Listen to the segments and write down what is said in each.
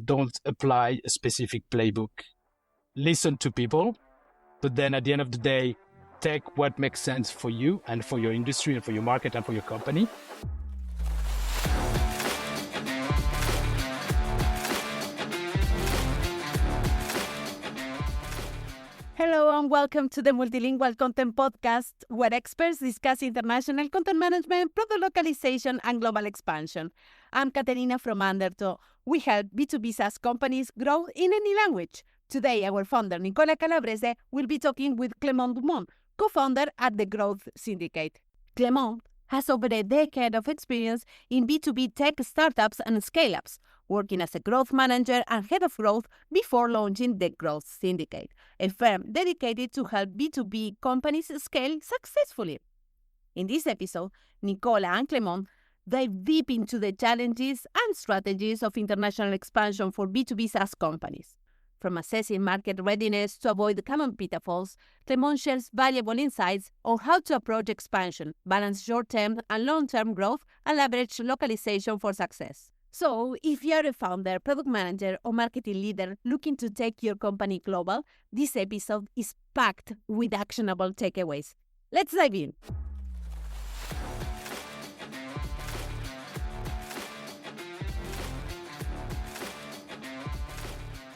don't apply a specific playbook. Listen to people, but then at the end of the day, take what makes sense for you and for your industry and for your market and for your company. Hello and welcome to the Multilingual Content Podcast, where experts discuss international content management, product localization, and global expansion. I'm Caterina from Undertow. We help B2B SaaS companies grow in any language. Today, our founder, Nicola Calabrese, will be talking with Clément Dumont, co-founder at the Growth Syndicate. Clément has over a decade of experience in B2B tech startups and scale-ups, working as a growth manager and head of growth before launching the Growth Syndicate, a firm dedicated to help B2B companies scale successfully. In this episode, Nicola and Clément dive deep into the challenges and strategies of international expansion for B2B SaaS companies. From assessing market readiness to avoid common pitfalls, Clément shares valuable insights on how to approach expansion, balance short-term and long-term growth, and leverage localization for success. So, if you're a founder, product manager, or marketing leader looking to take your company global, this episode is packed with actionable takeaways. Let's dive in.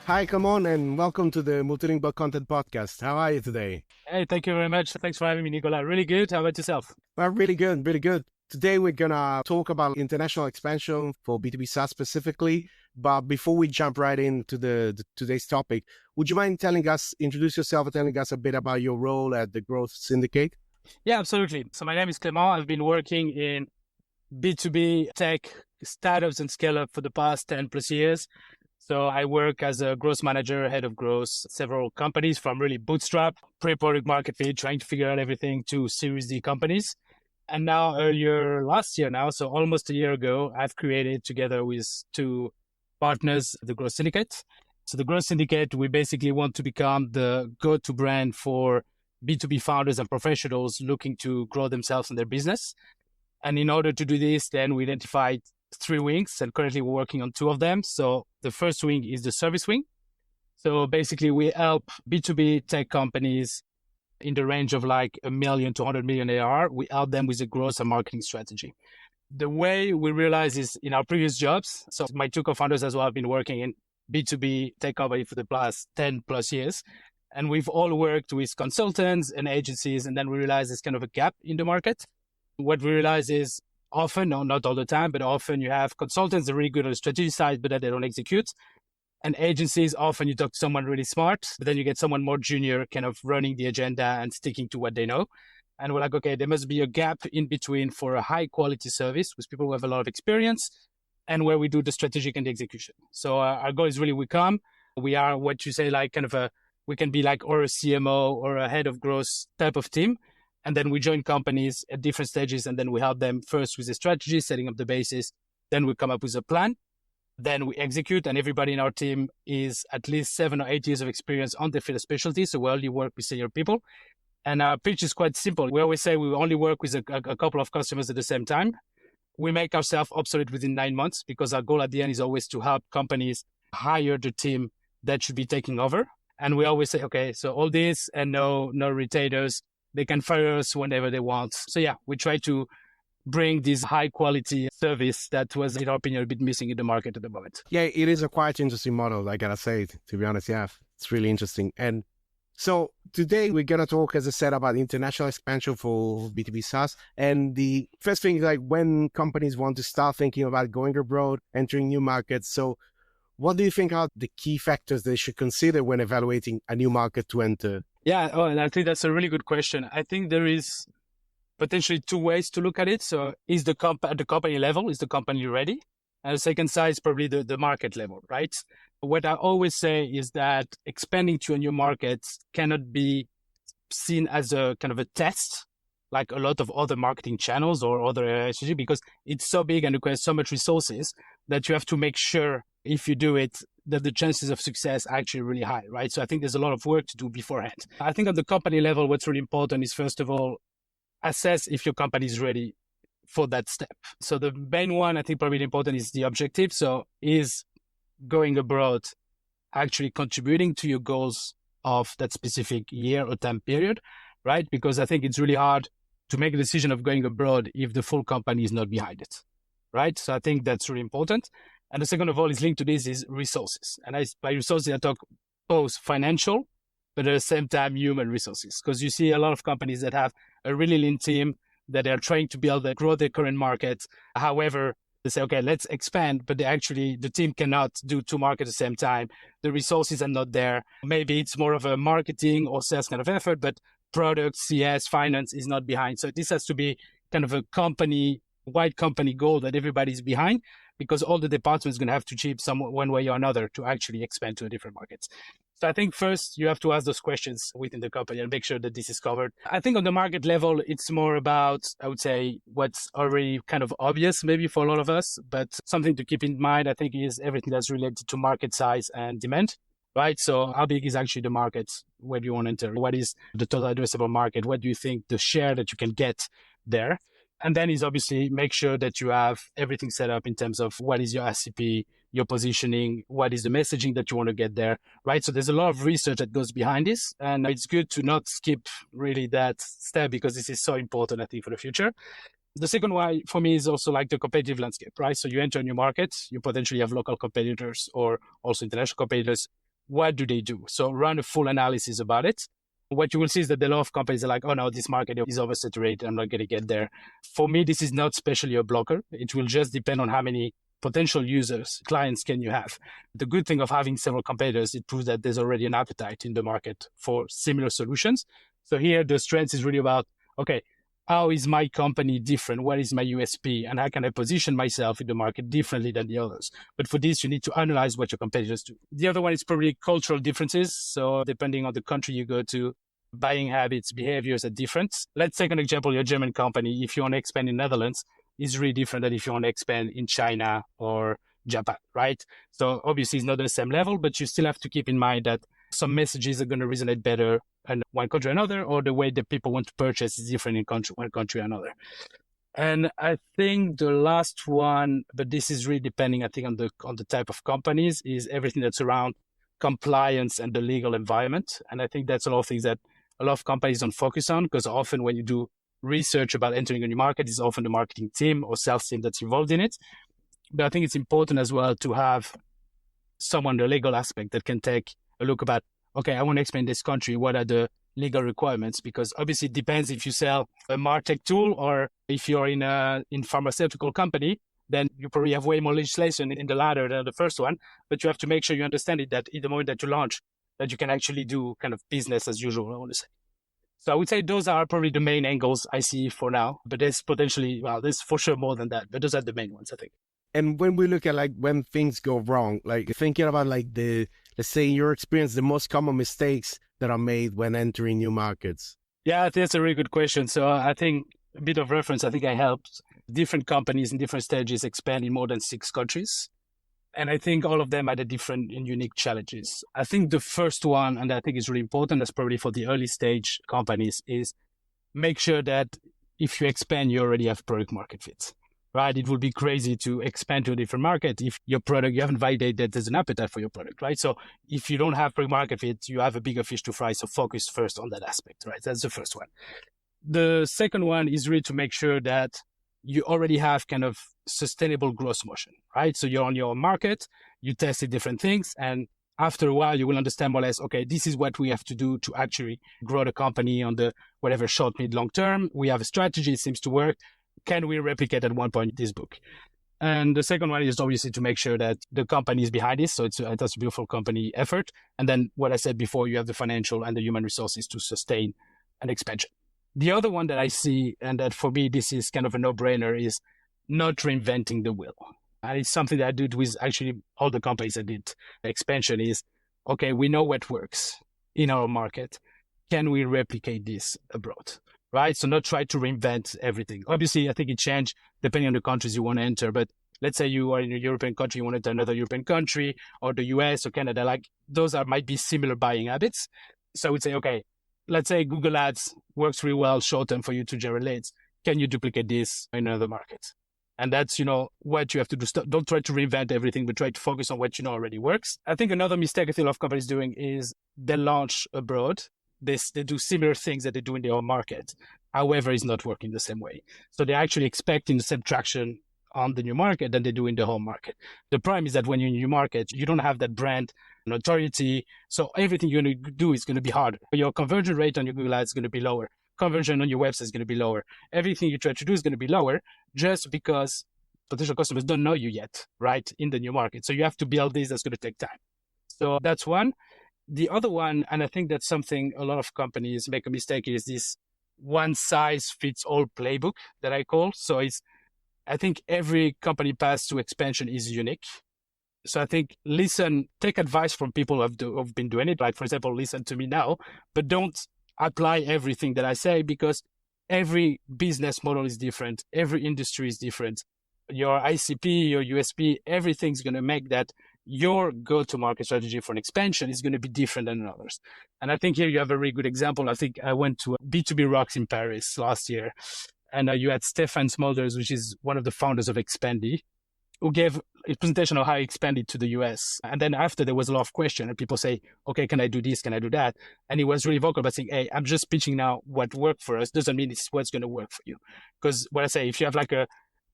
Hi, Clément, and welcome to the Multilingual Content Podcast. How are you today? Hey, thank you very much. Thanks for having me, Nicola. Really good. How about yourself? Well, really good, really good. Today, we're going to talk about international expansion for B2B SaaS specifically. But before we jump right into today's topic, would you mind introduce yourself and telling us a bit about your role at the Growth Syndicate? Yeah, absolutely. So my name is Clément. I've been working in B2B tech startups and scale-up for the past 10 plus years. So I work as a growth manager, head of growth, several companies from really bootstrap, pre-product market fit, trying to figure out everything to Series D companies. And now earlier last year now, so almost a year ago, I've created together with two partners, the Growth Syndicate. So the Growth Syndicate, we basically want to become the go-to brand for B2B founders and professionals looking to grow themselves and their business. And in order to do this, then we identified 3 wings, and currently we're working on 2 of them. So the first wing is the service wing. So basically we help B2B tech companies in the range of like $1 million to 100 million ARR. We help them with a growth and marketing strategy. The way we realize is in our previous jobs. So my 2 co-founders as well have been working in B2B tech company for the past 10 plus years. And we've all worked with consultants and agencies. And then we realize there's kind of a gap in the market. What we realize is often, no, not all the time, but often you have consultants that are really good on the strategy side, but that they don't execute. And agencies, often you talk to someone really smart, but then you get someone more junior kind of running the agenda and sticking to what they know. And we're like, okay, there must be a gap in between for a high quality service with people who have a lot of experience and where we do the strategic and the execution. So our goal is really we are what you say, like kind of we can be like or a CMO or a head of growth type of team. And then we join companies at different stages, and then we help them first with the strategy, setting up the basis. Then we come up with a plan. Then we execute, and everybody in our team is at least 7 or 8 years of experience on the field of specialty. So we only work with senior people. And our pitch is quite simple. We always say we only work with a couple of customers at the same time. We make ourselves obsolete within 9 months because our goal at the end is always to help companies hire the team that should be taking over. And we always say, okay, so all this and no retainers. They can fire us whenever they want. So yeah, we try to bring this high quality service that was, in our opinion, a bit missing in the market at the moment. Yeah, it is a quite interesting model, I gotta say, to be honest. Yeah, it's really interesting. And so today we're gonna talk, as I said, about international expansion for B2B SaaS. And the first thing is like when companies want to start thinking about going abroad, entering new markets. So what do you think are the key factors they should consider when evaluating a new market to enter? Yeah, and I think that's a really good question. I think there is potentially 2 ways to look at it. So is the at the company level, is the company ready? And the second side is probably the market level, right? What I always say is that expanding to a new market cannot be seen as a kind of a test, like a lot of other marketing channels or other strategy, because it's so big and requires so much resources that you have to make sure if you do it, that the chances of success are actually really high, right? So I think there's a lot of work to do beforehand. I think on the company level, what's really important is, first of all, assess if your company is ready for that step. So the main one, I think probably important, is the objective. So is going abroad actually contributing to your goals of that specific year or time period, right? Because I think it's really hard to make a decision of going abroad if the full company is not behind it, right? So I think that's really important. And the second of all is linked to this is resources. And by resources, I talk both financial, but at the same time, human resources. Because you see a lot of companies that have a really lean team that are trying to build and grow their current market. However, they say, okay, let's expand, but the team cannot do two markets at the same time. The resources are not there. Maybe it's more of a marketing or sales kind of effort, but product, CS, finance is not behind. So this has to be kind of a wide company goal that everybody's behind, because all the departments are going to have to chip one way or another to actually expand to different markets. So I think first you have to ask those questions within the company and make sure that this is covered. I think on the market level, it's more about, I would say, what's already kind of obvious maybe for a lot of us, but something to keep in mind, I think, is everything that's related to market size and demand, right? So how big is actually the market? Where do you want to enter? What is the total addressable market? What do you think the share that you can get there? And then is obviously make sure that you have everything set up in terms of what is your RCP, your positioning, what is the messaging that you want to get there, right? So there's a lot of research that goes behind this, and it's good to not skip really that step because this is so important, I think, for the future. The second one for me is also like the competitive landscape, right? So you enter a new market, you potentially have local competitors or also international competitors. What do they do? So run a full analysis about it. What you will see is that a lot of companies are like, oh no, this market is oversaturated, I'm not going to get there. For me, this is not especially a blocker. It will just depend on how many potential users, clients can you have. The good thing of having several competitors, it proves that there's already an appetite in the market for similar solutions. So here the strength is really about, okay, how is my company different? What is my USP? And how can I position myself in the market differently than the others? But for this, you need to analyze what your competitors do. The other one is probably cultural differences. So depending on the country you go to, buying habits, behaviors are different. Let's take an example, your German company, if you want to expand in Netherlands, is really different than if you want to expand in China or Japan, right? So obviously it's not at the same level, but you still have to keep in mind that some messages are going to resonate better in one country or another, or the way that people want to purchase is different in one country or another. And I think the last one, but this is really depending, I think, on the type of companies, is everything that's around compliance and the legal environment. And I think that's a lot of things that a lot of companies don't focus on, because often when you do research about entering a new market, it's often the marketing team or sales team that's involved in it. But I think it's important as well to have someone, the legal aspect, that can take a look about, okay, I want to expand this country. What are the legal requirements? Because obviously it depends if you sell a MarTech tool or if you're in pharmaceutical company, then you probably have way more legislation in the latter than the first one. But you have to make sure you understand it, that in the moment that you launch, that you can actually do kind of business as usual, I want to say. So I would say those are probably the main angles I see for now. But there's potentially, there's for sure more than that. But those are the main ones, I think. And when we look at like when things go wrong, like thinking about like let's say in your experience, the most common mistakes that are made when entering new markets. Yeah, that's a really good question. So I think a bit of reference, I think I helped different companies in different stages expand in more than 6 countries. And I think all of them had a different and unique challenges. I think the first one, and I think is really important, that's probably for the early stage companies, is make sure that if you expand, you already have product market fit, right? It would be crazy to expand to a different market if your product, you haven't validated that there's an appetite for your product, right? So if you don't have product market fit, you have a bigger fish to fry. So focus first on that aspect, right? That's the first one. The second one is really to make sure that you already have kind of sustainable growth motion, right? So you're on your market, you tested different things, and after a while, you will understand more or less, okay, this is what we have to do to actually grow the company on the whatever short, mid, long term. We have a strategy, it seems to work. Can we replicate at one point this book? And the second one is obviously to make sure that the company is behind this. So it's a beautiful company effort. And then what I said before, you have the financial and the human resources to sustain an expansion. The other one that I see, and that for me, this is kind of a no-brainer, is not reinventing the wheel. And it's something that I did with actually all the companies I did expansion is, okay, we know what works in our market. Can we replicate this abroad? Right? So not try to reinvent everything. Obviously, I think it changed depending on the countries you want to enter. But let's say you are in a European country, you want to enter another European country, or the US or Canada, like those might be similar buying habits. So I would say, okay, let's say Google Ads works really well short term for you to generate leads. Can you duplicate this in another market? And that's, what you have to do. Don't try to reinvent everything, but try to focus on what already works. I think another mistake I think a lot of companies doing is they launch abroad. They do similar things that they do in their own market. However, it's not working the same way. So they're actually expecting the same traction on the new market than they do in the home market. The problem is that when you're in a new market, you don't have that brand notoriety. So everything you're going to do is going to be harder. Your conversion rate on your Google Ads is going to be lower. Conversion on your website is going to be lower. Everything you try to do is going to be lower just because potential customers don't know you yet, right, in the new market. So you have to build this. That's going to take time. So that's one. The other one, and I think that's something a lot of companies make a mistake, is this one size fits all playbook that I call. So I think every company path to expansion is unique. So I think take advice from people who've been doing it. Like, for example, listen to me now, but don't apply everything that I say, because every business model is different. Every industry is different. Your ICP, your USP, everything's going to make that your go-to-market strategy for an expansion is going to be different than others. And I think here you have a really good example. I think I went to B2B Rocks in Paris last year, and you had Stefan Smulders, which is one of the founders of Expendi, who gave a presentation of how he expanded to the US. And then after, there was a lot of questions, and people say, okay, can I do this? Can I do that? And he was really vocal by saying, hey, I'm just pitching now what worked for us. Doesn't mean it's what's going to work for you. Because what I say, if you have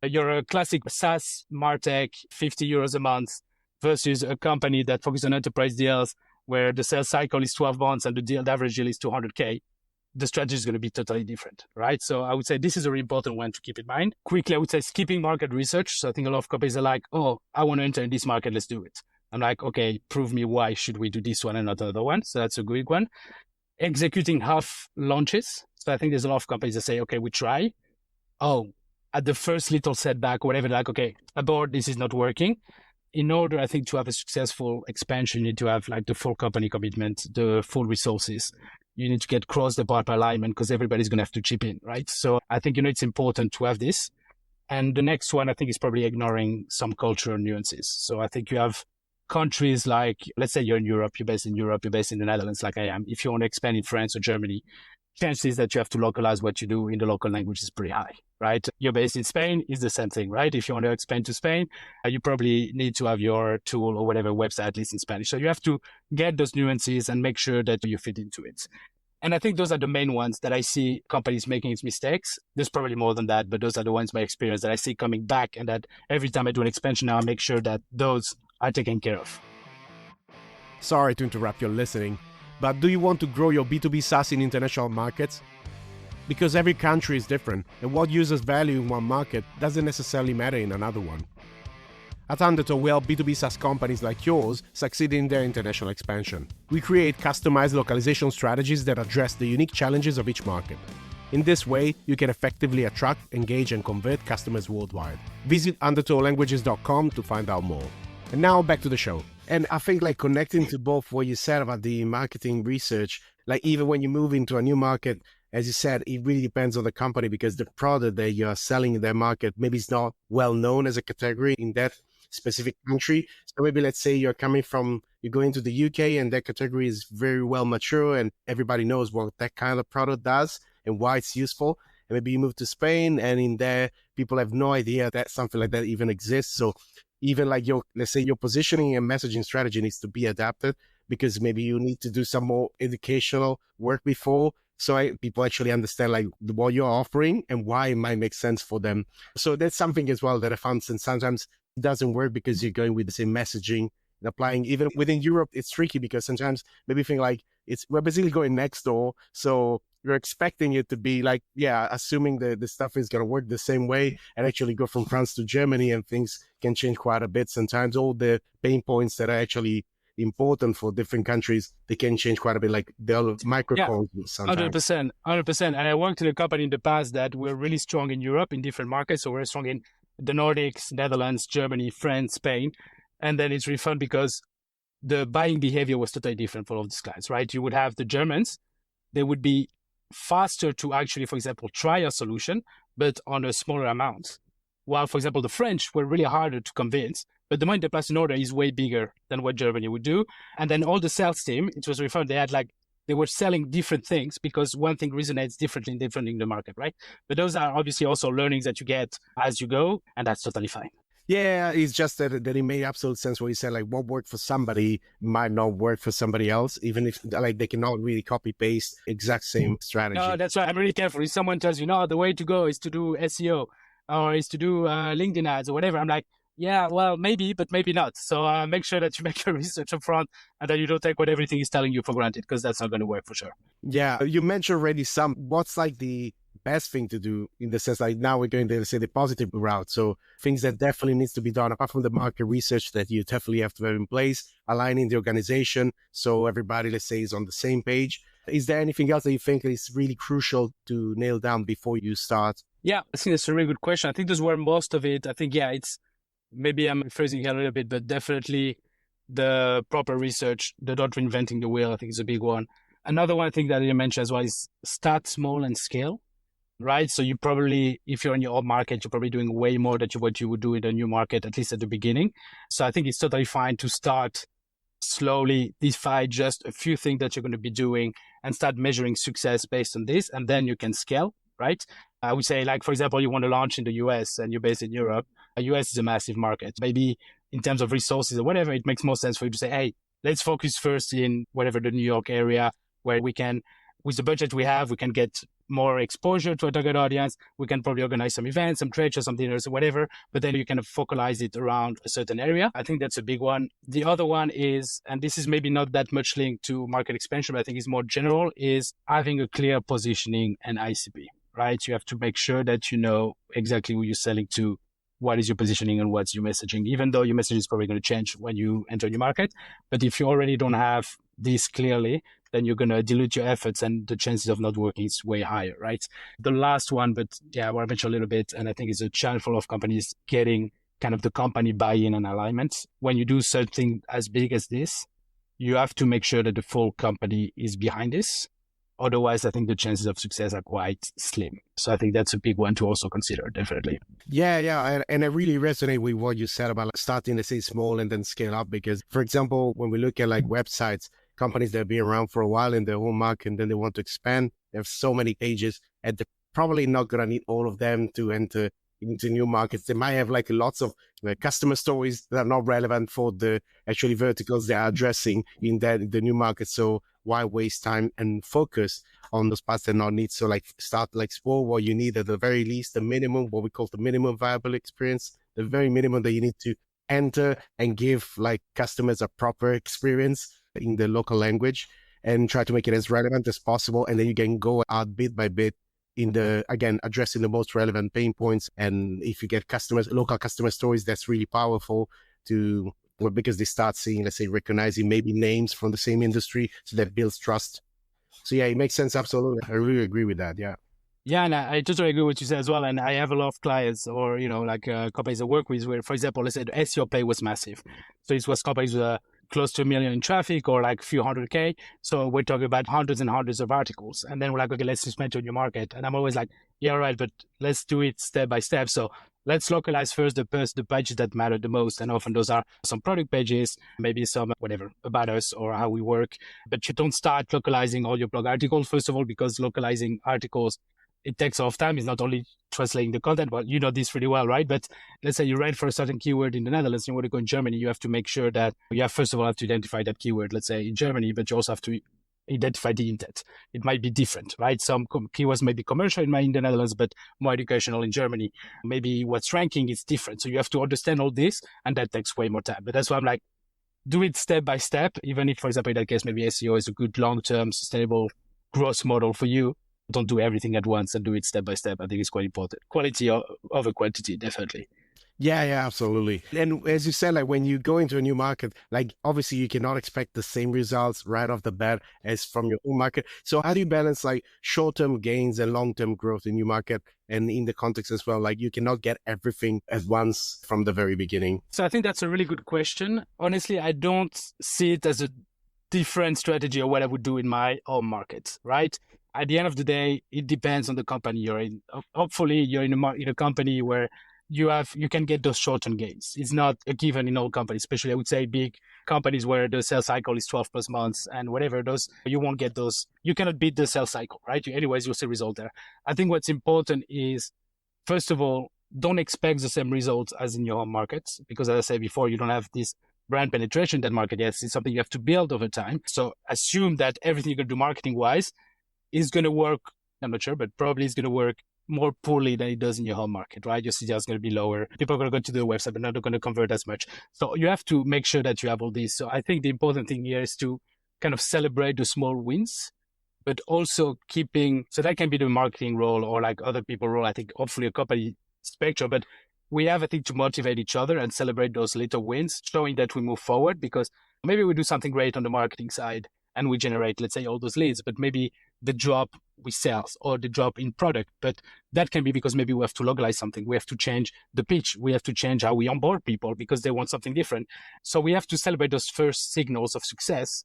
you're a classic SaaS MarTech, 50 euros a month, versus a company that focuses on enterprise deals where the sales cycle is 12 months and the average deal is 200K, the strategy is going to be totally different, right? So I would say this is a really important one to keep in mind. Quickly, I would say skipping market research. So I think a lot of companies are like, oh, I want to enter in this market, let's do it. I'm like, okay, prove me why should we do this one and not another one. So that's a good one. Executing half launches. So I think there's a lot of companies that say, okay, we try. Oh, at the first little setback, whatever, like, okay, abort, this is not working. In order, I think, to have a successful expansion, you need to have the full company commitment, the full resources. You need to get cross the partner alignment because everybody's going to have to chip in, right? So I think, it's important to have this. And the next one, I think, is probably ignoring some cultural nuances. So I think you have countries like, let's say you're in Europe, you're based in the Netherlands like I am. If you want to expand in France or Germany, chances that you have to localize what you do in the local language is pretty high, right? You're based in Spain, is the same thing, right? If you want to expand to Spain, you probably need to have your tool or whatever website at least in Spanish. So you have to get those nuances and make sure that you fit into it. And I think those are the main ones that I see companies making mistakes. There's probably more than that, but those are the ones, my experience, that I see coming back, and that every time I do an expansion now, I make sure that those are taken care of. Sorry to interrupt your listening, but do you want to grow your B2B SaaS in international markets? Because every country is different, and what users value in one market doesn't necessarily matter in another one. At Undertow, we help B2B SaaS companies like yours succeed in their international expansion. We create customized localization strategies that address the unique challenges of each market. In this way, you can effectively attract, engage, and convert customers worldwide. Visit undertowlanguages.com to find out more. And now back to the show. And I think connecting to both what you said about the marketing research, even when you move into a new market, as you said, it really depends on the company, because the product that you're selling in their market maybe is not well known as a category in that specific country. So maybe let's say you're going to the UK and that category is very well mature and everybody knows what that kind of product does and why it's useful. And maybe you move to Spain and in there, people have no idea that something like that even exists. So even let's say your positioning and messaging strategy needs to be adapted, because maybe you need to do some more educational work before, so people actually understand what you're offering and why it might make sense for them. So that's something as well that I found, and sometimes it doesn't work because you're going with the same messaging and applying. Even within Europe, it's tricky because sometimes maybe you think we're basically going next door, so you're expecting it to be assuming that the stuff is going to work the same way, and actually go from France to Germany and things can change quite a bit. Sometimes all the pain points that are actually important for different countries, they can change quite a bit, like the microcodes. Sometimes. 100%. And I worked in a company in the past that were really strong in Europe in different markets. So we're strong in the Nordics, Netherlands, Germany, France, Spain. And then it's really fun because the buying behavior was totally different for all of these clients, right? You would have the Germans, they would be faster to actually, for example, try a solution, but on a smaller amount. While, for example, the French were really harder to convince, but the money they place in order is way bigger than what Germany would do. And then all the sales team, it was really fun. They had they were selling different things because one thing resonates differently in the market, right? But those are obviously also learnings that you get as you go, and that's totally fine. Yeah, it's just that it made absolute sense what you said. Like, what worked for somebody might not work for somebody else, even if like they cannot really copy paste exact same strategy. No, that's why I'm really careful. If someone tells you, no, the way to go is to do SEO or is to do LinkedIn ads or whatever, I'm like, yeah, well, maybe, but maybe not. So make sure that you make your research up front and that you don't take what everything is telling you for granted, because that's not going to work for sure. Yeah, you mentioned already what's like the best thing to do in the sense, like now we're going to say the positive route. So things that definitely needs to be done apart from the market research that you definitely have to have in place, aligning the organization so everybody, let's say, is on the same page. Is there anything else that you think is really crucial to nail down before you start? Yeah, I think that's a really good question. I think those were most of it. I think, yeah, it's maybe I'm phrasing here a little bit, but definitely the proper research, the not reinventing the wheel, I think is a big one. Another one I think that you mentioned as well is start small and scale. Right. So you probably, if you're in your old market, you're probably doing way more than what you would do in a new market, at least at the beginning. So I think it's totally fine to start slowly, define just a few things that you're going to be doing and start measuring success based on this. And then you can scale, right? I would say, like, for example, you want to launch in the US and you're based in Europe. The US is a massive market. Maybe in terms of resources or whatever, it makes more sense for you to say, hey, let's focus first in whatever the New York area where we can, with the budget we have, we can get more exposure to a target audience. We can probably organize some events, some trade shows, some dinners, whatever, but then you kind of focalize it around a certain area. I think that's a big one. The other one is, and this is maybe not that much linked to market expansion, but I think it's more general, is having a clear positioning and ICP, right? You have to make sure that you know exactly who you're selling to, what is your positioning and what's your messaging, even though your message is probably going to change when you enter your market. But if you already don't have this clearly, then you're going to dilute your efforts and the chances of not working is way higher, right? The last one, but yeah, what I mentioned a little bit, and I think it's a challenge for a lot of companies, getting kind of the company buy-in and alignment. When you do something as big as this, you have to make sure that the full company is behind this. Otherwise, I think the chances of success are quite slim. So I think that's a big one to also consider, definitely. Yeah. And I really resonate with what you said about starting to say small and then scale up. Because, for example, when we look at like websites, companies that have been around for a while in their home market and then they want to expand, they have so many pages and they're probably not going to need all of them to enter into new markets. They might have like lots of customer stories that are not relevant for the actually verticals they are addressing in the new market. So why waste time and focus on those parts that not need? So like start like small, what you need at the very least, the minimum, what we call the minimum viable experience, the very minimum that you need to enter and give like customers a proper experience in the local language and try to make it as relevant as possible. And then you can go out bit by bit in the, again, addressing the most relevant pain points. And if you get local customer stories, that's really powerful because they start seeing, let's say, recognizing maybe names from the same industry. So that builds trust. So yeah, it makes sense. Absolutely. I really agree with that. Yeah. Yeah, and I totally agree with what you said as well. And I have a lot of clients or, like companies I work with where, for example, let's say the SEO play was massive. So it was companies with close to 1 million in traffic or like a few 100K. So we're talking about hundreds and hundreds of articles. And then we're like, okay, let's expand to a new market. And I'm always like, yeah, right, but let's do it step by step. So let's localize first the pages that matter the most. And often those are some product pages, maybe some whatever about us or how we work. But you don't start localizing all your blog articles, first of all, because localizing articles, it takes off time. It's not only translating the content, but you know this really well, right? But let's say you write for a certain keyword in the Netherlands, you want to go in Germany, you have to make sure that you have, first of all, have to identify that keyword, let's say in Germany, but you also have to identify the intent. It might be different, right? Some keywords may be commercial in the Netherlands, but more educational in Germany. Maybe what's ranking is different. So you have to understand all this, and that takes way more time. But that's why I'm like, do it step by step, even if, for example, in that case, maybe SEO is a good long-term sustainable growth model for you. Don't do everything at once and do it step by step. I think it's quite important. Quality over quantity, definitely. Yeah, absolutely. And as you said, like when you go into a new market, like obviously you cannot expect the same results right off the bat as from your own market. So how do you balance like short-term gains and long-term growth in new market? And in the context as well, like you cannot get everything at once from the very beginning. So I think that's a really good question. Honestly, I don't see it as a different strategy or what I would do in my home market, right? At the end of the day, it depends on the company you're in. Hopefully, you're in a company where you can get those short-term gains. It's not a given in all companies, especially I would say big companies where the sales cycle is 12 plus months and whatever those, you won't get those. You cannot beat the sales cycle, right? Anyways, you'll see result there. I think what's important is, first of all, don't expect the same results as in your home markets, because as I said before, you don't have this brand penetration in that market yet. It's something you have to build over time. So assume that everything you're going to do marketing-wise is going to work, I'm not sure, but probably it's going to work more poorly than it does in your home market, right? Your CTR is going to be lower. People are going to go to the website, but not going to convert as much. So you have to make sure that you have all these. So I think the important thing here is to kind of celebrate the small wins, but also keeping, so that can be the marketing role or like other people role, I think hopefully a company spectrum, but we have, I think, to motivate each other and celebrate those little wins, showing that we move forward, because maybe we do something great on the marketing side and we generate, let's say, all those leads, but maybe the drop we sell or the drop in product, but that can be because maybe we have to localize something. We have to change the pitch. We have to change how we onboard people because they want something different. So we have to celebrate those first signals of success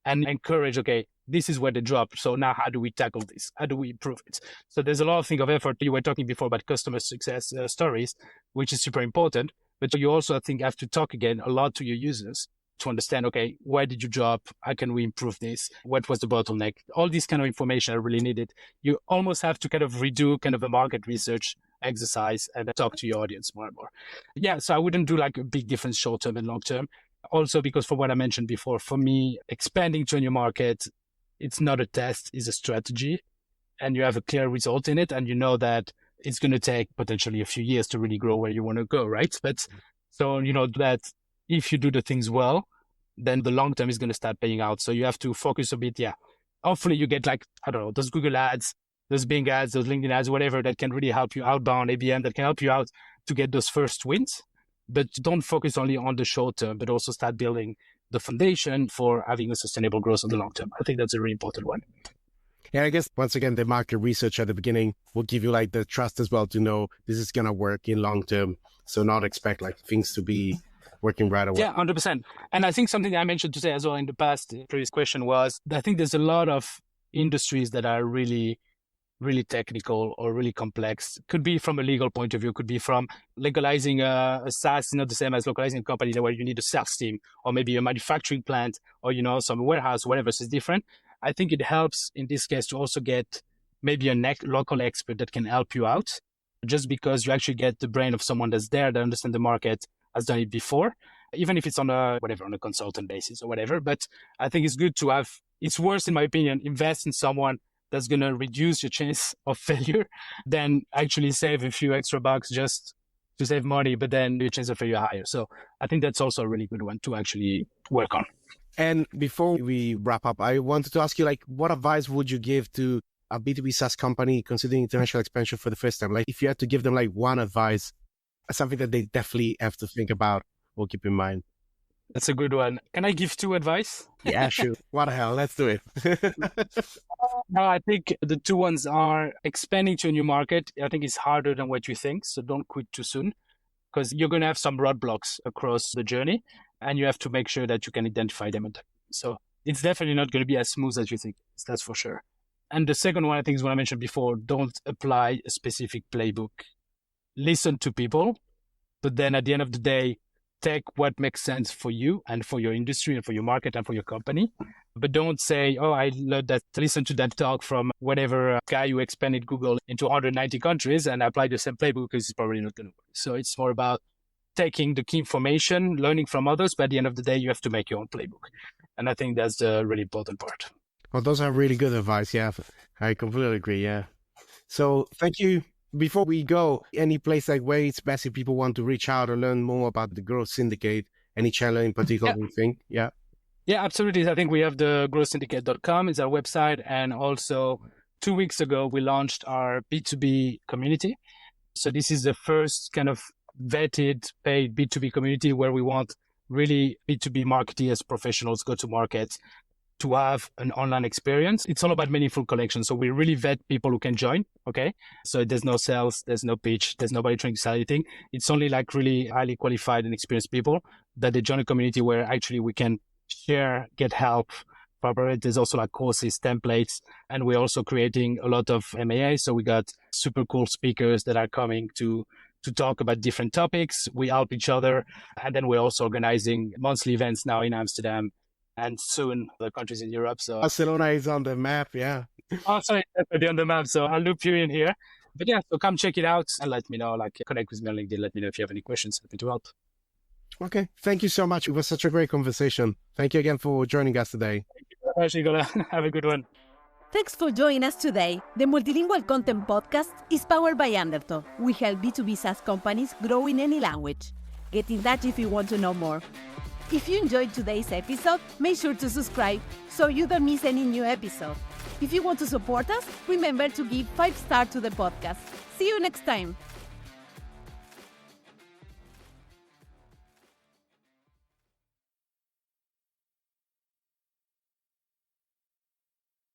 and encourage, okay, this is where they drop. So now how do we tackle this? How do we improve it? So there's a lot of thing of effort. You were talking before about customer success stories, which is super important. But you also, I think, have to talk again a lot to your users to understand, okay, why did you drop? How can we improve this? What was the bottleneck? All this kind of information are really needed. You almost have to kind of redo kind of a market research exercise and talk to your audience more and more. Yeah, so I wouldn't do like a big difference short-term and long-term. Also, because for what I mentioned before, for me, expanding to a new market, it's not a test, it's a strategy. And you have a clear result in it. And you know that it's going to take potentially a few years to really grow where you want to go, right? But so, you know, that if you do the things well, then the long term is going to start paying out. So you have to focus a bit. Yeah. Hopefully you get like, I don't know, those Google ads, those Bing ads, those LinkedIn ads, whatever that can really help you outbound ABM, that can help you out to get those first wins. But don't focus only on the short term, but also start building the foundation for having a sustainable growth in the long term. I think that's a really important one. Yeah, I guess once again, the market research at the beginning will give you like the trust as well to know this is going to work in long term. So not expect like things to be working right away. Yeah, 100%. And I think something I mentioned to say as well in the past, the previous question was, I think there's a lot of industries that are really technical or really complex. Could be from a legal point of view, could be from legalizing a SaaS, is not the same as localizing a company where you need a sales team or maybe a manufacturing plant or, you know, some warehouse, whatever. So it's different. I think it helps in this case to also get maybe a local expert that can help you out, just because you actually get the brain of someone that's there, that understands the market, has done it before, even if it's on a consultant basis or whatever. But I think it's good to have, it's worse in my opinion, invest in someone that's going to reduce your chance of failure than actually save a few extra bucks just to save money, but then your chance of failure higher. So I think that's also a really good one to actually work on. And before we wrap up, I wanted to ask you, like, what advice would you give to a B2B SaaS company considering international expansion for the first time? Like, if you had to give them like one advice, something that they definitely have to think about or keep in mind. That's a good one. Can I give two advice? Yeah, sure. What the hell? Let's do it. No, I think the two ones are expanding to a new market. I think it's harder than what you think. So don't quit too soon, because you're going to have some roadblocks across the journey and you have to make sure that you can identify them. So it's definitely not going to be as smooth as you think. That's for sure. And the second one, I think, is what I mentioned before. Don't apply a specific playbook. Listen to people, but then at the end of the day, take what makes sense for you and for your industry and for your market and for your company. But don't say, oh, I learned that, listen to that talk from whatever guy who expanded Google into 190 countries and applied the same playbook, because it's probably not going to work. So it's more about taking the key information, learning from others, but at the end of the day, you have to make your own playbook. And I think that's the really important part. Well, those are really good advice. Yeah, I completely agree. Yeah. So thank you. Before we go, any place like where it's best if people want to reach out or learn more about the Growth Syndicate, any channel in particular you think? Yeah. Yeah, absolutely. I think we have the growthsyndicate.com is our website. And also 2 weeks ago, we launched our B2B community. So this is the first kind of vetted paid B2B community where we want really B2B marketeers, professionals, go to market to have an online experience. It's all about meaningful connection. So we really vet people who can join. Okay. So there's no sales, there's no pitch, there's nobody trying to sell anything. It's only like really highly qualified and experienced people that they join a community where actually we can share, get help. There's also like courses, templates, and we're also creating a lot of MAA. So we got super cool speakers that are coming to to talk about different topics. We help each other. And then we're also organizing monthly events now in Amsterdam and soon other countries in Europe. So Barcelona is on the map, yeah. oh, sorry, that's on the map. So I'll loop you in here. But yeah, so come check it out and let me know, connect with me on LinkedIn. Let me know if you have any questions. Happy to help. Okay. Thank you so much. It was such a great conversation. Thank you again for joining us today. Actually, gonna have a good one. Thanks for joining us today. The Multilingual Content Podcast is powered by Undertow. We help B2B SaaS companies grow in any language. Get in touch if you want to know more. If you enjoyed today's episode, make sure to subscribe so you don't miss any new episode. If you want to support us, remember to give 5 stars to the podcast. See you next time.